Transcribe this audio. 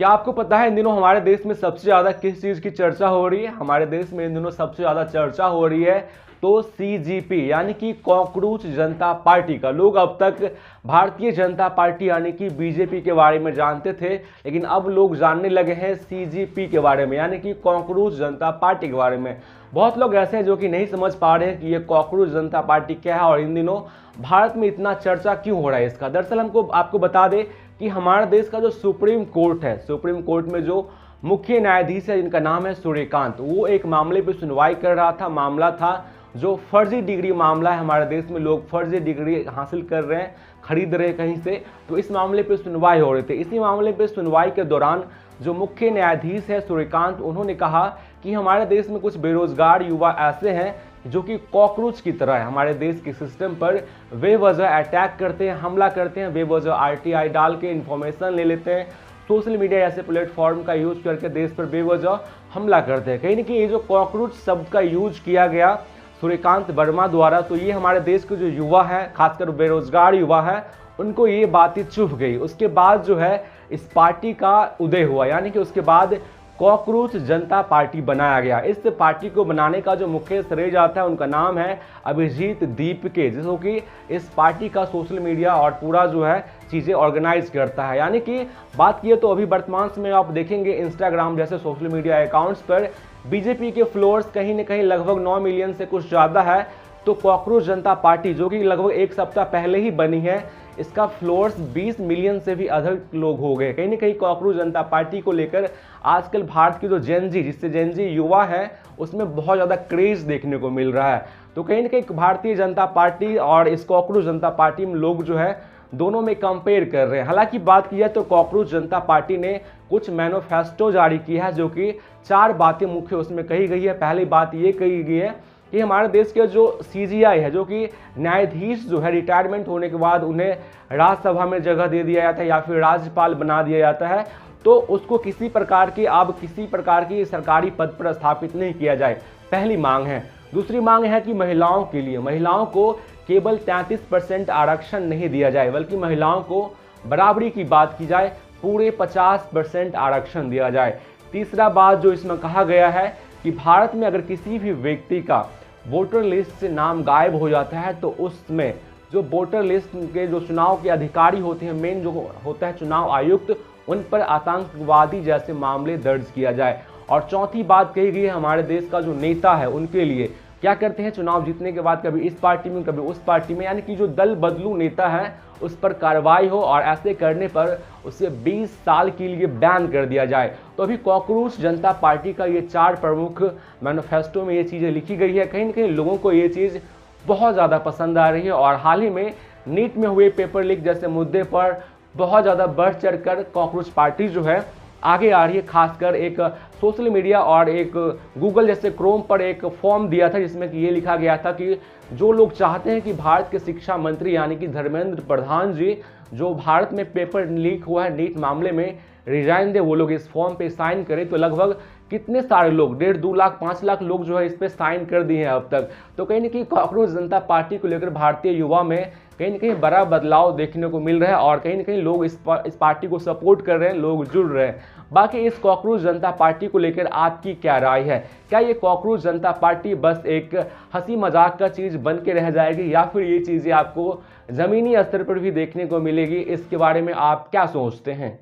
क्या आपको पता है इन दिनों हमारे देश में सबसे ज़्यादा किस चीज़ की चर्चा हो रही है? हमारे देश में इन दिनों सबसे ज़्यादा चर्चा हो रही है तो सीजीपी यानी कि कॉकरोच जनता पार्टी का। लोग अब तक भारतीय जनता पार्टी यानी कि बीजेपी के बारे में जानते थे, लेकिन अब लोग जानने लगे हैं सीजीपी के बारे में यानी कि कॉकरोच जनता पार्टी के बारे में। बहुत लोग ऐसे हैं जो कि नहीं समझ पा रहे हैं कि ये कॉकरोच जनता पार्टी क्या है और इन दिनों भारत में इतना चर्चा क्यों हो रहा है इसका। दरअसल हमको आपको बता दें कि हमारे देश का जो सुप्रीम कोर्ट है, सुप्रीम कोर्ट में जो मुख्य न्यायाधीश है जिनका नाम है सूर्यकांत, वो एक मामले पर सुनवाई कर रहा था। मामला था जो फर्जी डिग्री मामला है, हमारे देश में लोग फर्जी डिग्री हासिल कर रहे हैं, खरीद रहे हैं कहीं से, तो इस मामले पे सुनवाई हो रही थी। इसी मामले पे सुनवाई के दौरान जो मुख्य न्यायाधीश है सूर्यकांत, उन्होंने कहा कि हमारे देश में कुछ बेरोजगार युवा ऐसे हैं जो कि कॉकरोच की तरह है, हमारे देश के सिस्टम पर बेवजह अटैक करते हैं, हमला करते हैं, बेवजह आरटीआई डाल के इंफॉर्मेशन ले लेते हैं, सोशल मीडिया जैसे प्लेटफॉर्म का यूज करके देश पर बेवजह हमला करते हैं। कहीं ना कहीं ये जो कॉकरोच शब्द का यूज किया गया सूर्यकांत वर्मा द्वारा, तो ये हमारे देश के जो युवा है, खासकर बेरोजगार युवा है, उनको ये बातें चुभ गई। उसके बाद जो है इस पार्टी का उदय हुआ, यानी कि उसके बाद कॉकरोच जनता पार्टी बनाया गया। इस पार्टी को बनाने का जो मुख्य श्रेय जाता है, उनका नाम है अभिजीत दीपके, जो कि इस पार्टी का सोशल मीडिया और पूरा जो है चीज़ें ऑर्गेनाइज करता है। यानी कि बात किए तो अभी वर्तमान समय आप देखेंगे इंस्टाग्राम जैसे सोशल मीडिया अकाउंट्स पर बीजेपी के फॉलोअर्स कहीं ना कहीं लगभग 9 मिलियन से कुछ ज़्यादा है, तो कॉकरोच जनता पार्टी जो कि लगभग एक सप्ताह पहले ही बनी है, इसका फॉलोअर्स 20 मिलियन से भी अधिक लोग हो गए। कहीं ना कहीं कॉकरोच जनता पार्टी को लेकर आजकल भारत की जो जेनजी, जिससे जेनजी युवा है, उसमें बहुत ज़्यादा क्रेज देखने को मिल रहा है। तो कहीं ना कहीं भारतीय जनता पार्टी और इस कॉकरोच जनता पार्टी में लोग जो है दोनों में कंपेयर कर रहे हैं। हालांकि बात की जाए तो कॉकरोच जनता पार्टी ने कुछ मैनिफेस्टो जारी किया है, जो कि 4 बातें मुख्य उसमें कही गई है। पहली बात ये कही गई है कि हमारे देश के जो सीजीआई है, जो कि न्यायाधीश जो है रिटायरमेंट होने के बाद उन्हें राज्यसभा में जगह दे दिया जाता है या फिर राज्यपाल बना दिया जाता है, तो उसको किसी प्रकार की सरकारी पद पर स्थापित नहीं किया जाए, पहली मांग है। दूसरी मांग है कि महिलाओं के लिए, महिलाओं को केवल 33% आरक्षण नहीं दिया जाए, बल्कि महिलाओं को बराबरी की बात की जाए, पूरे 50% आरक्षण दिया जाए। तीसरा बात जो इसमें कहा गया है कि भारत में अगर किसी भी व्यक्ति का वोटर लिस्ट से नाम गायब हो जाता है, तो उसमें जो वोटर लिस्ट के जो चुनाव के अधिकारी होते हैं, मेन जो होता है चुनाव आयुक्त, उन पर आतंकवादी जैसे मामले दर्ज किया जाए। और चौथी बात कही गई है, हमारे देश का जो नेता है उनके लिए क्या करते हैं, चुनाव जीतने के बाद कभी इस पार्टी में कभी उस पार्टी में, यानी कि जो दल बदलू नेता है उस पर कार्रवाई हो और ऐसे करने पर उसे 20 साल के लिए बैन कर दिया जाए। तो अभी कॉकरोच जनता पार्टी का ये 4 प्रमुख मैनिफेस्टो में ये चीज़ें लिखी गई है। कहीं ना कहीं लोगों को ये चीज़ बहुत ज़्यादा पसंद आ रही है और हाल ही में नीट में हुए पेपर लीक जैसे मुद्दे पर बहुत ज़्यादा बढ़ चढ़ कर कॉकरोच पार्टी जो है आगे आ रही है। खासकर एक सोशल मीडिया और एक गूगल जैसे क्रोम पर एक फॉर्म दिया था, जिसमें कि ये लिखा गया था कि जो लोग चाहते हैं कि भारत के शिक्षा मंत्री यानी कि धर्मेंद्र प्रधान जी, जो भारत में पेपर लीक हुआ है नीट मामले में, रिजाइन दे, वो लोग इस फॉर्म पे साइन करें। तो लगभग कितने सारे लोग, 1.5 2 लाख 5 लाख लोग जो है इस पे साइन कर दिए हैं अब तक। तो कहीं ना कहीं कॉकरोच जनता पार्टी को लेकर भारतीय युवा में कहीं ना कहीं बड़ा बदलाव देखने को मिल रहा है और कहीं ना कहीं लोग इस पार्टी को सपोर्ट कर रहे हैं, लोग जुड़ रहे हैं। बाकी इस कॉकरोच जनता पार्टी को लेकर आपकी क्या राय है? क्या ये कॉकरोच जनता पार्टी बस एक हंसी मजाक का चीज़ बन के रह जाएगी या फिर ये चीज़ें आपको ज़मीनी स्तर पर भी देखने को मिलेगी? इसके बारे में आप क्या सोचते हैं?